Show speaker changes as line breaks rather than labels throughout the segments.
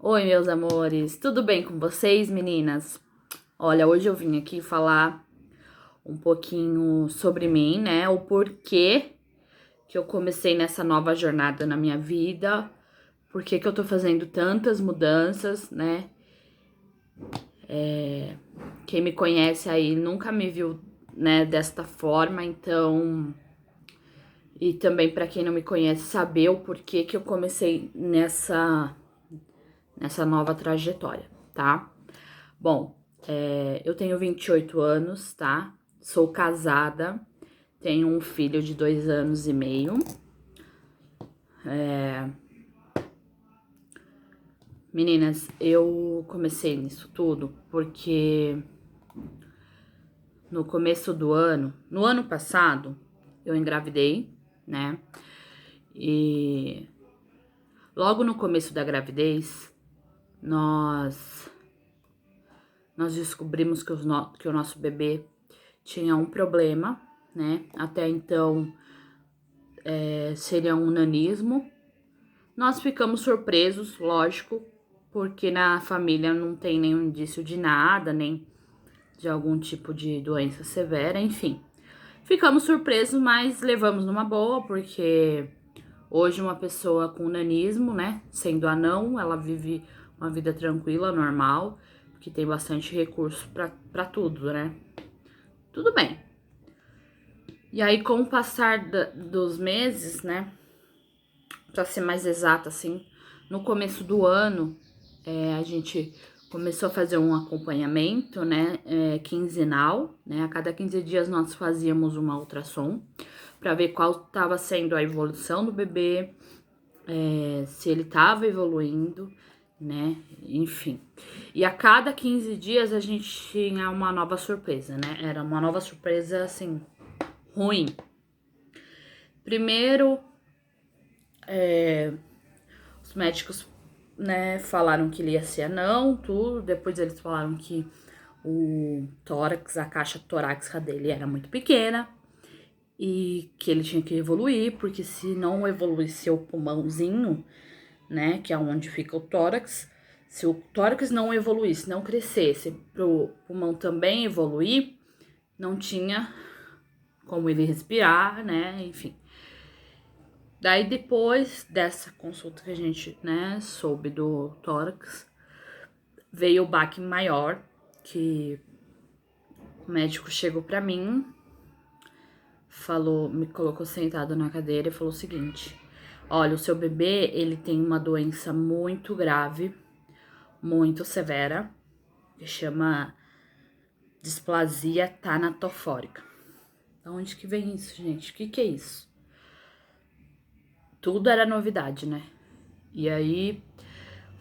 Oi, meus amores, tudo bem com vocês, meninas? Olha, hoje eu vim aqui falar um pouquinho sobre mim, né? O porquê que eu comecei nessa nova jornada na minha vida, por que eu tô fazendo tantas mudanças, né? Quem me conhece aí nunca me viu, né, desta forma, então. E também para quem não me conhece, saber o porquê que eu comecei nessa nova trajetória, tá? Bom, eu tenho 28 anos, tá? Sou casada, tenho um filho de 2 anos e meio. Meninas, eu comecei nisso tudo porque no começo do ano, no ano passado, eu engravidei, né? E logo no começo da gravidez, nós, nós descobrimos que o nosso bebê tinha um problema, né? Até então, seria um nanismo. Nós ficamos surpresos, lógico, porque na família não tem nenhum indício de nada, nem de algum tipo de doença severa, enfim. Ficamos surpresos, mas levamos numa boa, porque hoje uma pessoa com nanismo, né, sendo anão, ela vive uma vida tranquila, normal, que tem bastante recurso pra tudo, né? Tudo bem. E aí, com o passar dos meses, né, pra ser mais exata, assim, no começo do ano, a gente começou a fazer um acompanhamento, né, quinzenal, né, a cada 15 dias nós fazíamos uma ultrassom para ver qual estava sendo a evolução do bebê, se ele estava evoluindo, né, enfim. E a cada 15 dias a gente tinha uma nova surpresa, né, era uma nova surpresa, assim, ruim. Primeiro, os médicos, né, falaram que ele ia ser anão, tudo. Depois eles falaram que o tórax, a caixa torácica dele era muito pequena e que ele tinha que evoluir, porque se não evoluísse o pulmãozinho, né, que é onde fica o tórax, se o tórax não evoluísse, não crescesse, pro pulmão também evoluir, não tinha como ele respirar, né, enfim. Daí depois dessa consulta que a gente, né, soube do tórax, veio o baque maior, que o médico chegou pra mim, falou, me colocou sentado na cadeira e falou o seguinte: olha, o seu bebê, ele tem uma doença muito grave, muito severa, que chama displasia tanatofórica. Da onde que vem isso, gente? O que é isso? Tudo era novidade, né? E aí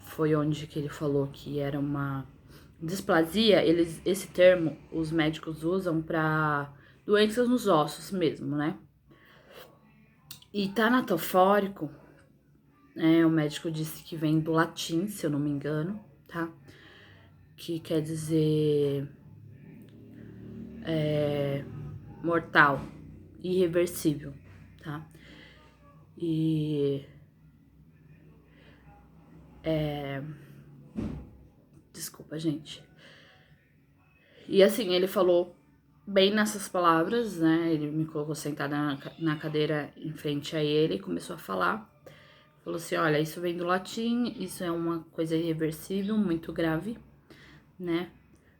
foi onde que ele falou que era uma displasia. Esse termo os médicos usam para doenças nos ossos mesmo, né? E tanatofórico, o médico disse que vem do latim, se eu não me engano, tá? Que quer dizer mortal, irreversível, tá? E desculpa, gente. E assim, ele falou bem nessas palavras, né? Ele me colocou sentada na cadeira em frente a ele e começou a falar. Falou assim: olha, isso vem do latim, isso é uma coisa irreversível, muito grave, né?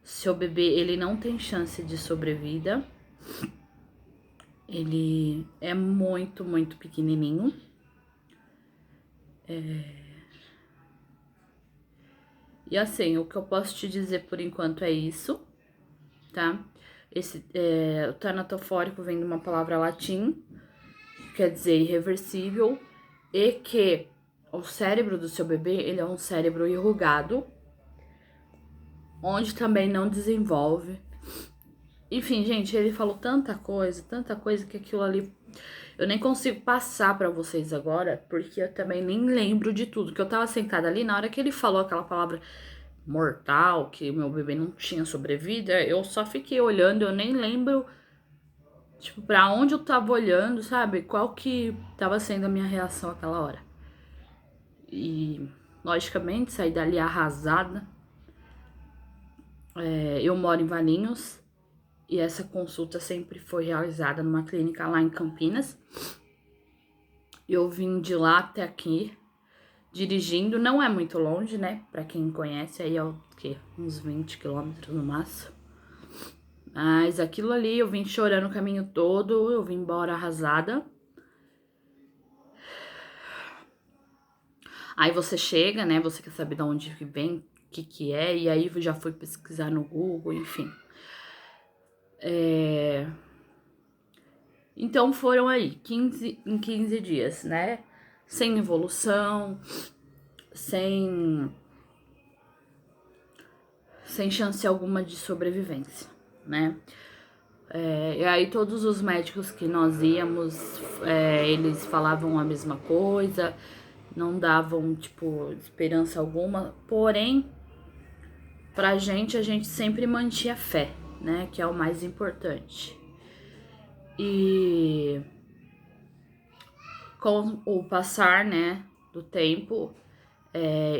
Seu bebê, ele não tem chance de sobrevida. Ele é muito, muito pequenininho. E assim, o que eu posso te dizer por enquanto é isso, tá? O tanatofórico vem de uma palavra latim, quer dizer irreversível, e que o cérebro do seu bebê, ele é um cérebro enrugado, onde também não desenvolve. Enfim, gente, ele falou tanta coisa que aquilo ali eu nem consigo passar pra vocês agora, porque eu também nem lembro de tudo. Que eu tava sentada ali, na hora que ele falou aquela palavra mortal, que o meu bebê não tinha sobrevida, eu só fiquei olhando, eu nem lembro, tipo, pra onde eu tava olhando, sabe? Qual que tava sendo a minha reação aquela hora. E, logicamente, saí dali arrasada. Eu moro em Valinhos e essa consulta sempre foi realizada numa clínica lá em Campinas. Eu vim de lá até aqui, dirigindo, não é muito longe, né? Pra quem conhece, aí é o quê? Uns 20 quilômetros no máximo. Mas aquilo ali, eu vim chorando o caminho todo, eu vim embora arrasada. Aí você chega, né? Você quer saber de onde que vem, o que que é, e aí já fui pesquisar no Google, enfim. Então foram aí 15 dias, né? Sem evolução, sem chance alguma de sobrevivência, né? E aí todos os médicos que nós íamos, eles falavam a mesma coisa, não davam, tipo, esperança alguma. Porém, pra gente, a gente sempre mantinha fé, né? Que é o mais importante. E com o passar, né, do tempo,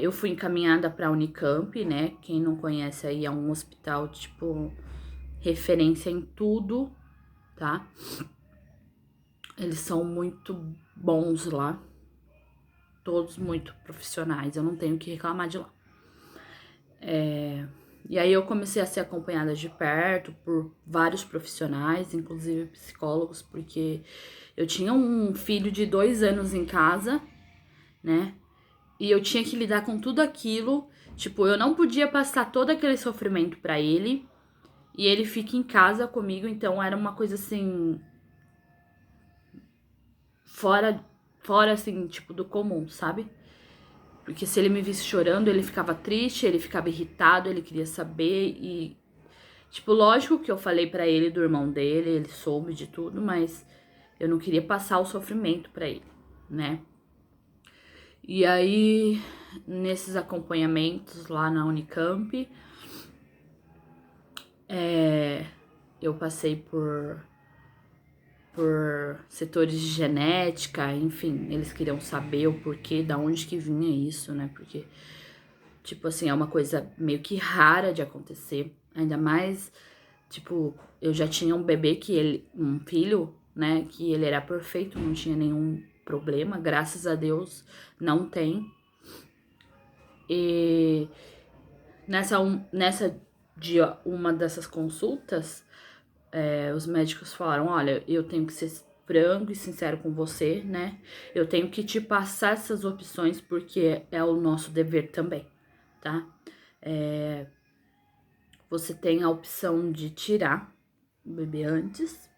eu fui encaminhada para a Unicamp, né? Quem não conhece aí é um hospital, tipo, referência em tudo, tá? Eles são muito bons lá, todos muito profissionais, eu não tenho o que reclamar de lá. E aí eu comecei a ser acompanhada de perto por vários profissionais, inclusive psicólogos, porque eu tinha um filho de 2 anos em casa, né? E eu tinha que lidar com tudo aquilo. Tipo, eu não podia passar todo aquele sofrimento pra ele. E ele fica em casa comigo, então era uma coisa assim. Fora, fora assim, tipo, do comum, sabe? Porque se ele me visse chorando, ele ficava triste, ele ficava irritado, ele queria saber. E, tipo, lógico que eu falei pra ele do irmão dele, ele soube de tudo, mas eu não queria passar o sofrimento pra ele, né? E aí, nesses acompanhamentos lá na Unicamp, eu passei por setores de genética, enfim, eles queriam saber o porquê, da onde que vinha isso, né? Porque, tipo assim, é uma coisa meio que rara de acontecer, ainda mais, tipo, eu já tinha um bebê um filho, né, que ele era perfeito, não tinha nenhum problema, graças a Deus, não tem. E nessa de uma dessas consultas, os médicos falaram, olha, eu tenho que ser franco e sincero com você, né? Eu tenho que te passar essas opções porque é o nosso dever também, tá? Você tem a opção de tirar o bebê antes,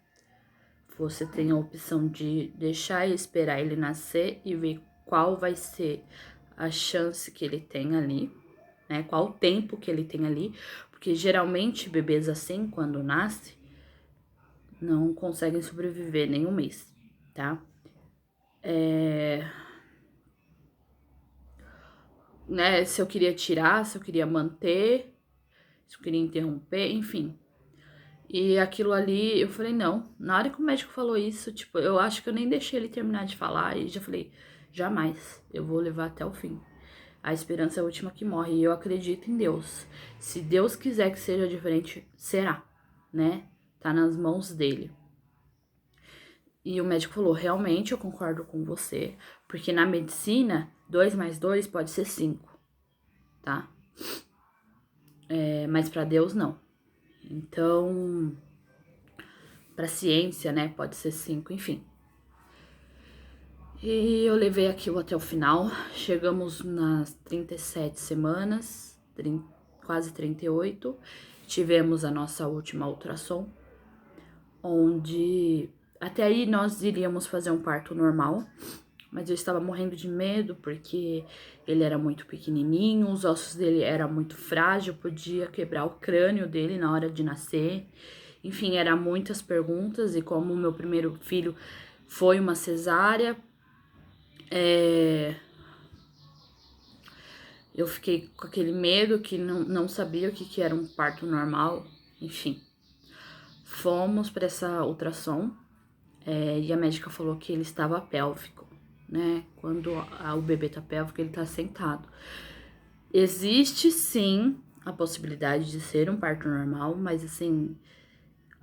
você tem a opção de deixar e esperar ele nascer e ver qual vai ser a chance que ele tem ali, né? Qual o tempo que ele tem ali, porque geralmente bebês assim, quando nasce, não conseguem sobreviver nem um mês, tá? Né, se eu queria tirar, se eu queria manter, se eu queria interromper, enfim. E aquilo ali, eu falei, não. Na hora que o médico falou isso, tipo, eu acho que eu nem deixei ele terminar de falar e já falei, jamais, eu vou levar até o fim. A esperança é a última que morre e eu acredito em Deus. Se Deus quiser que seja diferente, será, né? Tá nas mãos dele. E o médico falou, realmente eu concordo com você, porque na medicina, 2 mais 2 pode ser 5, tá? Mas pra Deus não. Então, pra ciência, né, pode ser 5, enfim. E eu levei aquilo até o final, chegamos nas 37 semanas, quase 38, tivemos a nossa última ultrassom, onde até aí nós iríamos fazer um parto normal, mas eu estava morrendo de medo porque ele era muito pequenininho, os ossos dele eram muito frágil, podia quebrar o crânio dele na hora de nascer. Enfim, eram muitas perguntas e como o meu primeiro filho foi uma cesárea, eu fiquei com aquele medo que não sabia o que era um parto normal, enfim. Fomos para essa ultrassom e a médica falou que ele estava pélvico, né? Quando o bebê tá pélvico, ele tá sentado. Existe sim a possibilidade de ser um parto normal, mas assim,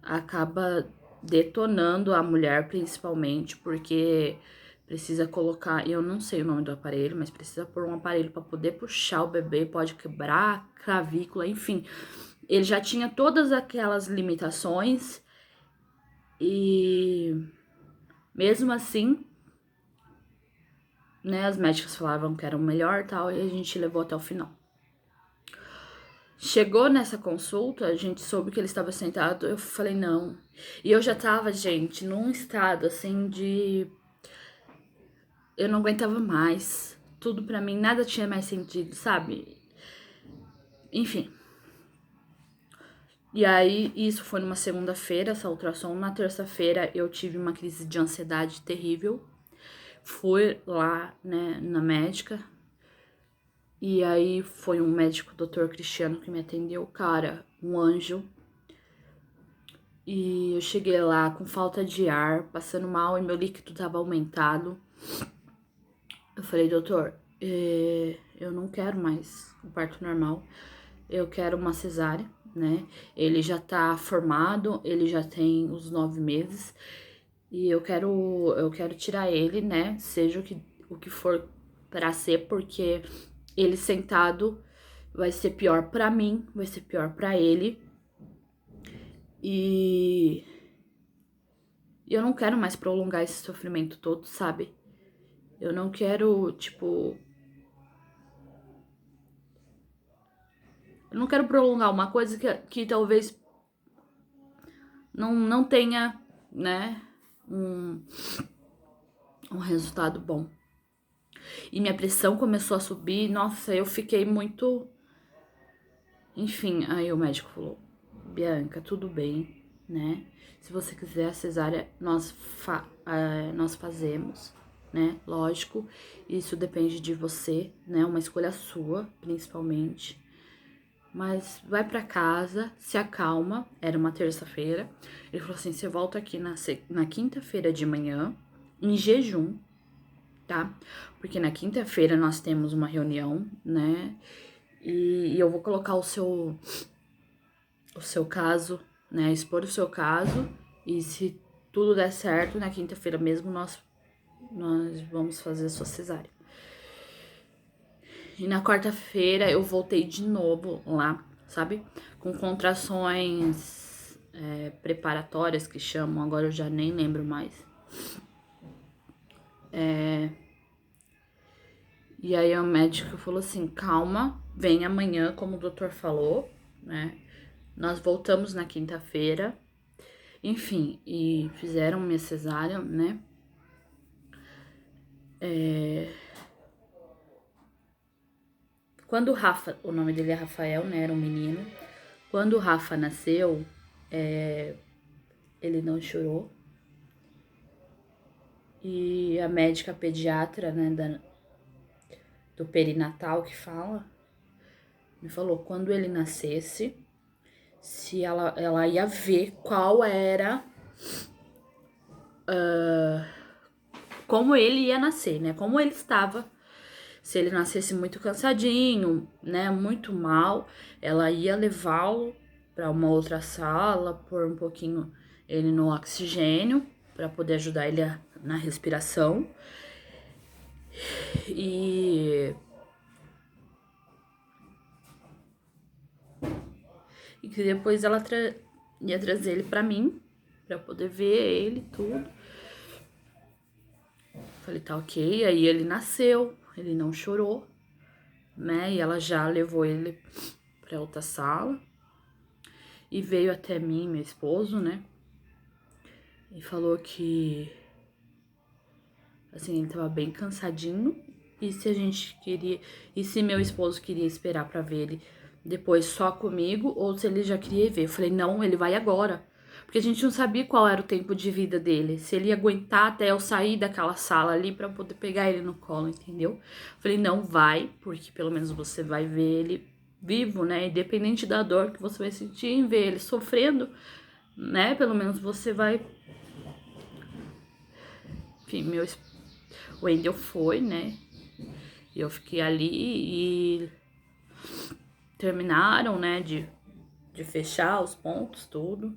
acaba detonando a mulher principalmente, porque precisa colocar, eu não sei o nome do aparelho, mas precisa pôr um aparelho para poder puxar o bebê, pode quebrar a clavícula, enfim. Ele já tinha todas aquelas limitações e mesmo assim, né, as médicas falavam que era o melhor, tal, e a gente levou até o final. Chegou nessa consulta, a gente soube que ele estava sentado, eu falei não. E eu já tava, gente, num estado assim de eu não aguentava mais. Tudo pra mim, nada tinha mais sentido, sabe? Enfim. E aí, isso foi numa segunda-feira, essa ultrassom. Na terça-feira, eu tive uma crise de ansiedade terrível. Fui lá, né, na médica. E aí, foi um médico, o Dr. Cristiano, que me atendeu. Cara, um anjo. E eu cheguei lá com falta de ar, passando mal e meu líquido tava aumentado. Eu falei, doutor, eu não quero mais o parto normal, eu quero uma cesárea, né? Ele já tá formado, ele já tem os 9 meses e eu quero tirar ele, né? Seja o que for pra ser, porque ele sentado vai ser pior pra mim, vai ser pior pra ele. E eu não quero mais prolongar esse sofrimento todo, sabe? Eu não quero, tipo, eu não quero prolongar uma coisa que talvez não tenha, né, um resultado bom. E minha pressão começou a subir, nossa, eu fiquei muito. Enfim, aí o médico falou: Bianca, tudo bem, né? Se você quiser a cesárea, nós fazemos, né? Lógico, isso depende de você, né? Uma escolha sua, principalmente. Mas vai pra casa, se acalma. Era uma terça-feira. Ele falou assim: você volta aqui na quinta-feira de manhã, em jejum, tá? Porque na quinta-feira nós temos uma reunião, né? E eu vou colocar o seu caso, né? Expor o seu caso. E se tudo der certo, na quinta-feira mesmo nós vamos fazer a sua cesárea. E na quarta-feira eu voltei de novo lá, sabe? Com contrações preparatórias que chamam, agora eu já nem lembro mais. E aí o médico falou assim, calma, vem amanhã, como o doutor falou, né? Nós voltamos na quinta-feira, enfim, e fizeram minha cesárea, né? Quando o Rafa, o nome dele é Rafael, né? Era um menino. Quando o Rafa nasceu, ele não chorou. E a médica pediatra, né, do perinatal que fala, me falou quando ele nascesse, se ela ia ver qual era, como ele ia nascer, né, como ele estava. Se ele nascesse muito cansadinho, né, muito mal, ela ia levá-lo para uma outra sala, pôr um pouquinho ele no oxigênio, para poder ajudar ele na respiração. E que depois ela ia trazer ele pra mim, pra poder ver ele, tudo. Falei, tá ok. Aí ele nasceu, ele não chorou, né? E ela já levou ele pra outra sala. E veio até mim, meu esposo, né? E falou que, assim, ele tava bem cansadinho. E se a gente queria. E se meu esposo queria esperar pra ver ele depois só comigo, ou se ele já queria ver. Eu falei, não, ele vai agora. Porque a gente não sabia qual era o tempo de vida dele. Se ele ia aguentar até eu sair daquela sala ali pra poder pegar ele no colo, entendeu? Eu falei, não, vai, porque pelo menos você vai ver ele vivo, né? Independente da dor que você vai sentir em ver ele sofrendo, né? Pelo menos você vai. Enfim, o Wendel foi, né? E eu fiquei ali e terminaram, né, de fechar os pontos, tudo.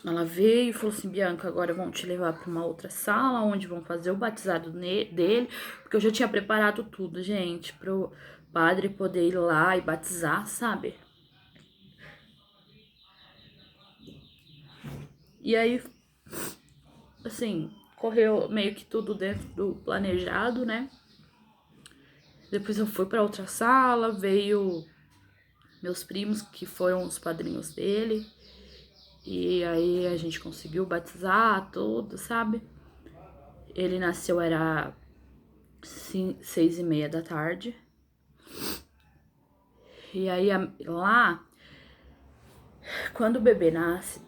Ela veio e falou assim, Bianca, agora vão te levar para uma outra sala, onde vão fazer o batizado dele, porque eu já tinha preparado tudo, gente, pro padre poder ir lá e batizar, sabe? E aí, assim, correu meio que tudo dentro do planejado, né? Depois eu fui para outra sala, veio meus primos, que foram os padrinhos dele. E aí a gente conseguiu batizar tudo, sabe? Ele nasceu, era 6:30 da tarde. E aí lá, quando o bebê nasce,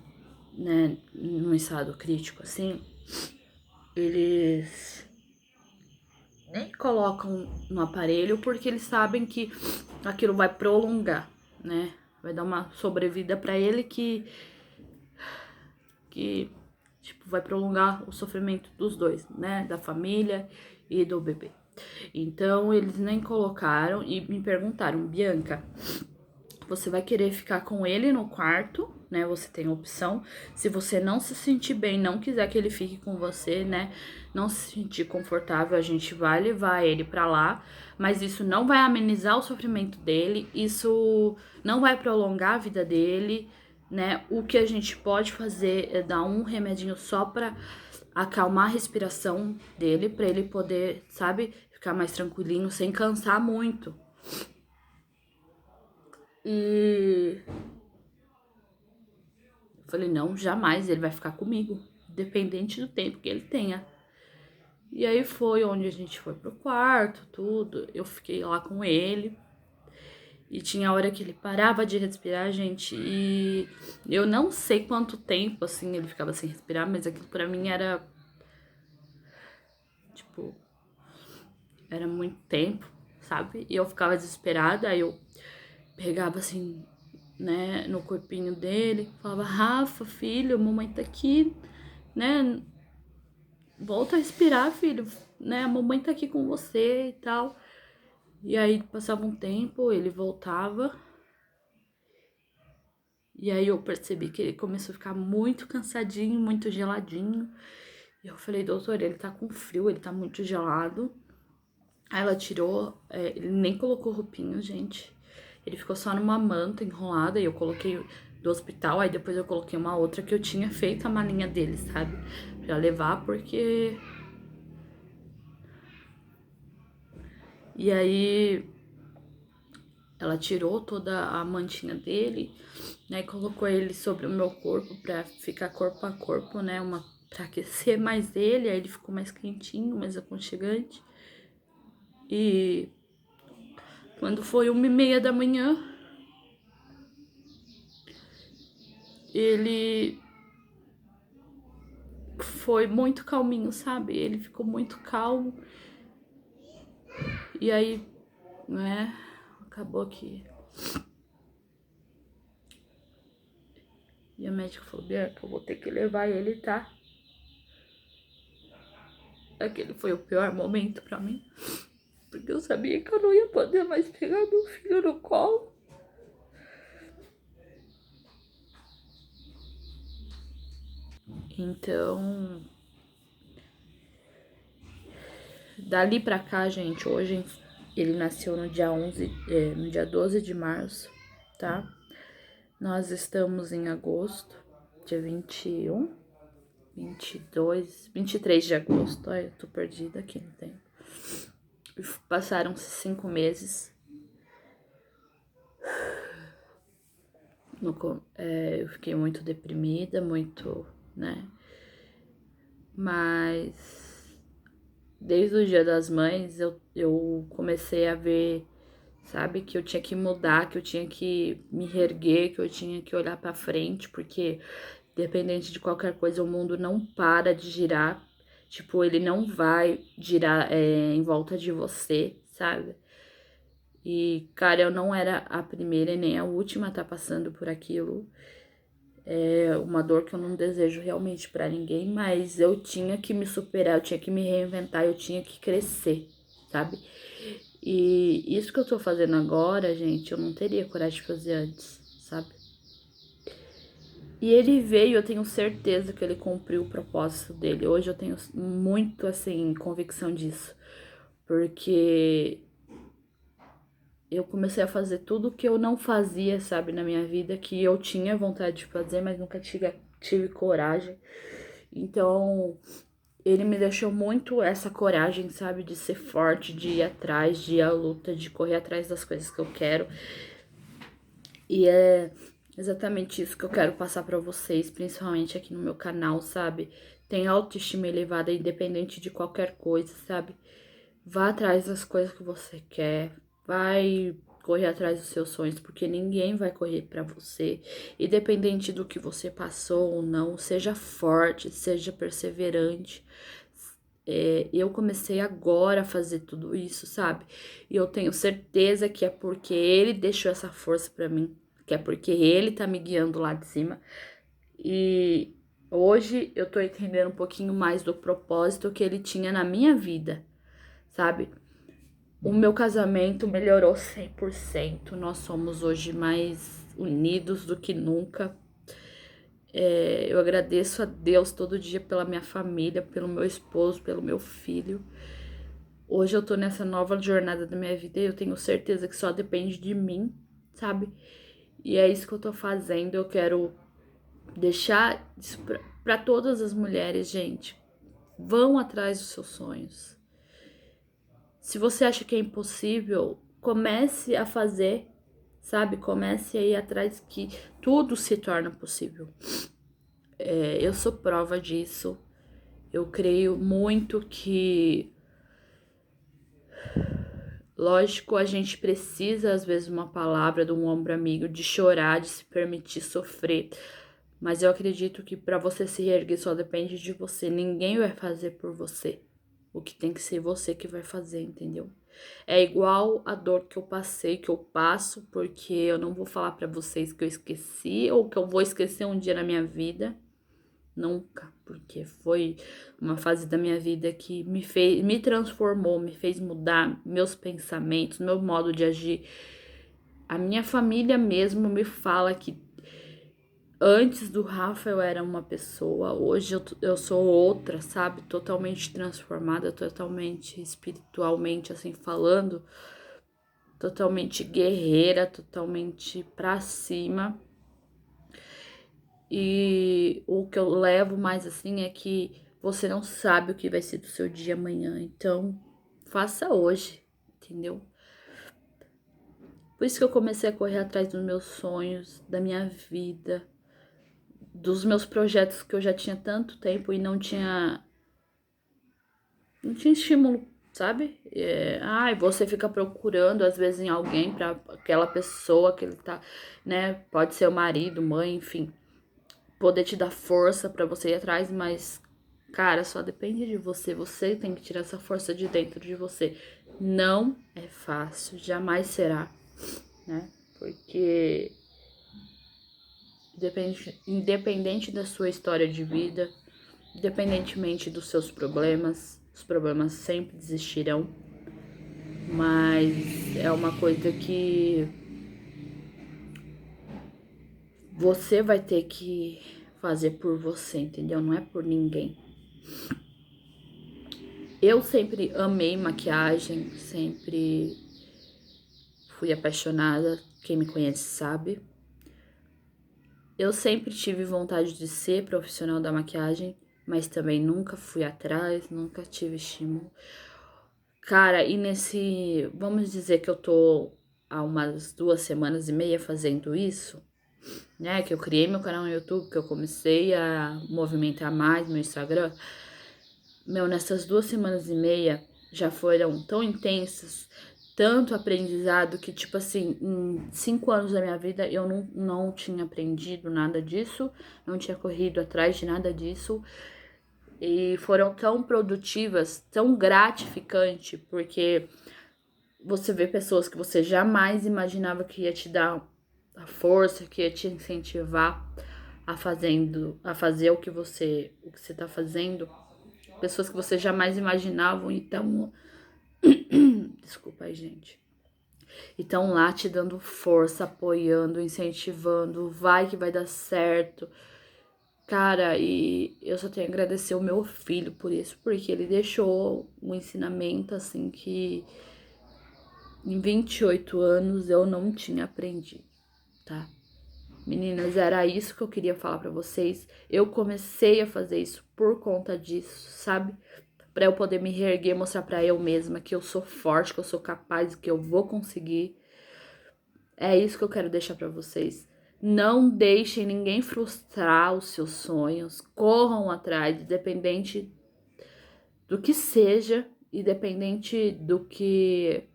né, num estado crítico assim, eles nem colocam no aparelho porque eles sabem que aquilo vai prolongar, né? Vai dar uma sobrevida para ele que tipo, vai prolongar o sofrimento dos dois, né? Da família e do bebê. Então, eles nem colocaram e me perguntaram, Bianca, você vai querer ficar com ele no quarto, né? Você tem opção. Se você não se sentir bem, não quiser que ele fique com você, né? Não se sentir confortável, a gente vai levar ele pra lá. Mas isso não vai amenizar o sofrimento dele, isso não vai prolongar a vida dele, né? O que a gente pode fazer é dar um remedinho só pra acalmar a respiração dele, pra ele poder, sabe, ficar mais tranquilinho, sem cansar muito. E eu falei, não, jamais, ele vai ficar comigo, independente do tempo que ele tenha. E aí foi onde a gente foi pro quarto, tudo. Eu fiquei lá com ele. E tinha hora que ele parava de respirar, gente. E eu não sei quanto tempo, assim, ele ficava sem respirar, mas aquilo pra mim era, tipo, era muito tempo, sabe? E eu ficava desesperada, aí eu pegava assim, né, no corpinho dele, falava, Rafa, filho, mamãe tá aqui, né? Volta a respirar, filho, né? A mamãe tá aqui com você e tal. E aí passava um tempo, ele voltava. E aí eu percebi que ele começou a ficar muito cansadinho, muito geladinho. E eu falei, doutor, ele tá com frio, ele tá muito gelado. Aí ela tirou, ele nem colocou roupinha, gente. Ele ficou só numa manta enrolada e eu coloquei do hospital. Aí depois eu coloquei uma outra que eu tinha feito a malinha dele, sabe? Pra levar, porque... E aí ela tirou toda a mantinha dele, né? E colocou ele sobre o meu corpo pra ficar corpo a corpo, né? Pra aquecer mais ele, aí ele ficou mais quentinho, mais aconchegante. E quando foi 1:30 da manhã, ele foi muito calminho, sabe? Ele ficou muito calmo. E aí, né, acabou que... E a médica falou, Bianca, eu vou ter que levar ele, tá? Aquele foi o pior momento pra mim. Porque eu sabia que eu não ia poder mais pegar meu filho no colo. Então, dali pra cá, gente, hoje ele nasceu no dia 11, no dia 12 de março, tá? Nós estamos em agosto, dia 21, 22, 23 de agosto. Ai, eu tô perdida aqui no tempo. Passaram-se 5 meses. Eu fiquei muito deprimida, muito, né? Mas desde o Dia das Mães eu comecei a ver, sabe, que eu tinha que mudar, que eu tinha que me reerguer, que eu tinha que olhar pra frente, porque independente de qualquer coisa, o mundo não para de girar. Tipo, ele não vai girar em volta de você, sabe? E, cara, eu não era a primeira e nem a última a tá passando por aquilo. É uma dor que eu não desejo realmente pra ninguém, mas eu tinha que me superar, eu tinha que me reinventar, eu tinha que crescer, sabe? E isso que eu tô fazendo agora, gente, eu não teria coragem de fazer antes, sabe? E ele veio, eu tenho certeza que ele cumpriu o propósito dele. Hoje eu tenho muito, assim, convicção disso. Porque eu comecei a fazer tudo que eu não fazia, sabe, na minha vida, que eu tinha vontade de fazer, mas nunca tive coragem. Então, ele me deixou muito essa coragem, sabe, de ser forte, de ir atrás, de ir à luta, de correr atrás das coisas que eu quero. E é exatamente isso que eu quero passar pra vocês, principalmente aqui no meu canal, sabe? Tem autoestima elevada, independente de qualquer coisa, sabe? Vá atrás das coisas que você quer, vai correr atrás dos seus sonhos, porque ninguém vai correr pra você. Independente do que você passou ou não, seja forte, seja perseverante. Eu comecei agora a fazer tudo isso, sabe? E eu tenho certeza que é porque ele deixou essa força pra mim, que é porque ele tá me guiando lá de cima. E hoje eu tô entendendo um pouquinho mais do propósito que ele tinha na minha vida, sabe? O meu casamento melhorou 100%. Nós somos hoje mais unidos do que nunca. Eu agradeço a Deus todo dia pela minha família, pelo meu esposo, pelo meu filho. Hoje eu tô nessa nova jornada da minha vida e eu tenho certeza que só depende de mim, sabe? E é isso que eu tô fazendo. Eu quero deixar isso pra todas as mulheres, gente. Vão atrás dos seus sonhos. Se você acha que é impossível, comece a fazer, sabe? Comece a ir atrás que tudo se torna possível. Eu sou prova disso. Eu creio muito que, lógico, a gente precisa, às vezes, uma palavra de um ombro amigo, de chorar, de se permitir sofrer. Mas eu acredito que para você se reerguer só depende de você. Ninguém vai fazer por você. O que tem que ser você que vai fazer, entendeu? É igual a dor que eu passei, que eu passo, porque eu não vou falar pra vocês que eu esqueci ou que eu vou esquecer um dia na minha vida. Nunca, porque foi uma fase da minha vida que me transformou, me fez mudar meus pensamentos, meu modo de agir. A minha família mesmo me fala que antes do Rafa eu era uma pessoa, hoje eu sou outra, sabe? Totalmente transformada, totalmente espiritualmente, assim, falando, totalmente guerreira, totalmente pra cima. E o que eu levo mais assim é que você não sabe o que vai ser do seu dia amanhã, então faça hoje, entendeu? Por isso que eu comecei a correr atrás dos meus sonhos, da minha vida, dos meus projetos que eu já tinha tanto tempo e não tinha estímulo, sabe? Você fica procurando às vezes em alguém para aquela pessoa que ele tá, né? Pode ser o marido, mãe, enfim, poder te dar força para você ir atrás, mas cara, só depende de você. Você tem que tirar essa força de dentro de você. Não é fácil, jamais será, né? Porque independente da sua história de vida, independentemente dos seus problemas, os problemas sempre existirão, mas é uma coisa que você vai ter que fazer por você, entendeu? Não é por ninguém. Eu sempre amei maquiagem, sempre fui apaixonada, quem me conhece sabe. Eu sempre tive vontade de ser profissional da maquiagem, mas também nunca fui atrás, nunca tive estímulo. Cara, e vamos dizer que eu tô há umas 2 semanas e meia fazendo isso, né? Que eu criei meu canal no YouTube, que eu comecei a movimentar mais meu Instagram. Meu, nessas 2 semanas e meia já foram tão intensas, tanto aprendizado que, tipo assim, em 5 anos da minha vida eu não tinha aprendido nada disso, não tinha corrido atrás de nada disso. E foram tão produtivas, tão gratificante, porque você vê pessoas que você jamais imaginava que ia te dar a força, que ia te incentivar a fazer o que você tá fazendo, pessoas que você jamais imaginavam, então, desculpa aí, gente. Então lá te dando força, apoiando, incentivando, vai que vai dar certo. Cara, e eu só tenho a agradecer o meu filho por isso, porque ele deixou um ensinamento assim que em 28 anos eu não tinha aprendido, tá? Meninas, era isso que eu queria falar pra vocês. Eu comecei a fazer isso por conta disso, sabe? Pra eu poder me reerguer, mostrar pra eu mesma que eu sou forte, que eu sou capaz, que eu vou conseguir. É isso que eu quero deixar pra vocês. Não deixem ninguém frustrar os seus sonhos. Corram atrás, independente do que seja, independente do que.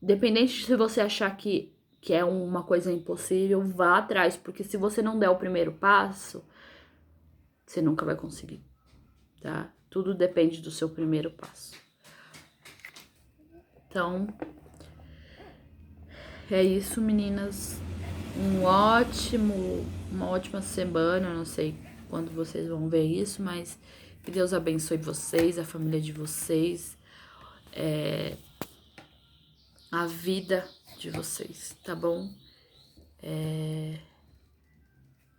Independente se você achar que é uma coisa impossível, vá atrás, porque se você não der o primeiro passo, você nunca vai conseguir, tá? Tudo depende do seu primeiro passo. Então, é isso, meninas. Uma ótima semana. Não sei quando vocês vão ver isso, mas que Deus abençoe vocês, a família de vocês, a vida de vocês, tá bom?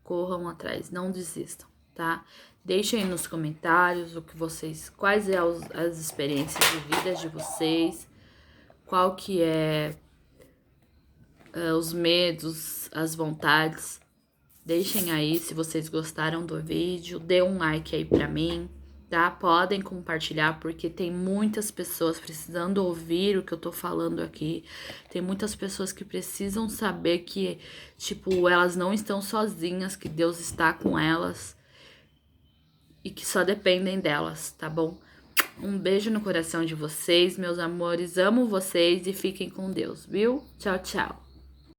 Corram atrás, não desistam, tá? Deixem aí nos comentários o que vocês, quais é as experiências de vida de vocês, qual que é os medos, as vontades. Deixem aí se vocês gostaram do vídeo, dê um like aí pra mim, tá? Podem compartilhar porque tem muitas pessoas precisando ouvir o que eu tô falando aqui. Tem muitas pessoas que precisam saber que, tipo, elas não estão sozinhas, que Deus está com elas e que só dependem delas, tá bom? Um beijo no coração de vocês, meus amores. Amo vocês e fiquem com Deus, viu? Tchau, tchau.